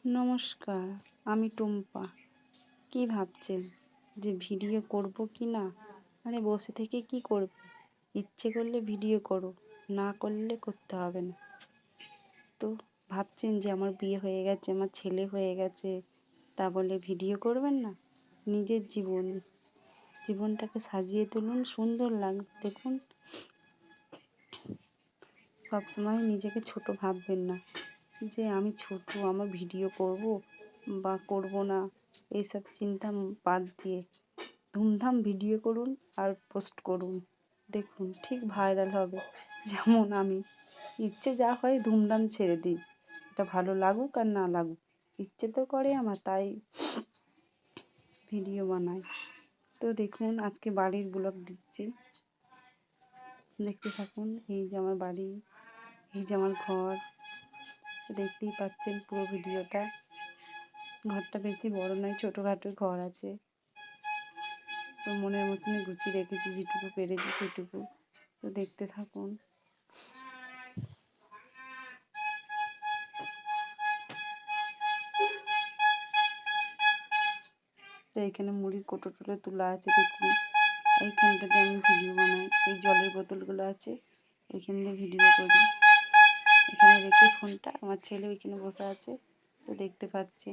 নমস্কার, আমি টুম্পা। কি ভাবছেন যে ভিডিও করব কি না? আরে বসে থেকে কি করবে? ইচ্ছে করলে ভিডিও করো, না করলে করতে হবে না। তো ভাবছেন যে আমার বিয়ে হয়ে গেছে, আমার ছেলে হয়ে গেছে, তা বলে ভিডিও করবেন না? নিজের জীবনটাকে সাজিয়ে তুলুন, সুন্দর লাগবে দেখুন। সবসময় নিজেকে ছোট ভাববেন না যে আমি ছোট, আমার ভিডিও করব বা করব না, এইসব চিন্তা বাদ দিয়ে ধুমধাম ভিডিও করুন আর পোস্ট করুন। দেখুন ঠিক ভাইরাল হবে। যেমন আমি ইচ্ছে যা হয় ধুমধাম ছেড়ে দিই, এটা ভালো লাগুক আর না লাগুক, ইচ্ছে তো করে আমার, তাই ভিডিও বানাই। তো দেখুন আজকে বাড়ির ব্লগ দিচ্ছি, দেখতে থাকুন। এই যে আমার বাড়ি, এই যে আমার ঘর, দেখতেই পাচ্ছেন পুরো ভিডিওটা। ঘরটা বেশি বড় নয়, ছোটোখাটো ঘর আছে। তো মনের মতনই গুছিয়ে রেখেছি, যেটুকু পেরেছি সেটুকু। তো দেখতে থাকুন। তো এখানে মুড়ির কৌটো টোটো তোলা আছে দেখুন। এইখানটাতে আমি ভিডিও বানাই। এই জলের বোতলগুলো আছে, এইখান দিয়ে ভিডিও করি। এখানে রেখে ফোনটা, আমার ছেলে ওইখানে বসে আছে, তো দেখতে পাচ্ছে।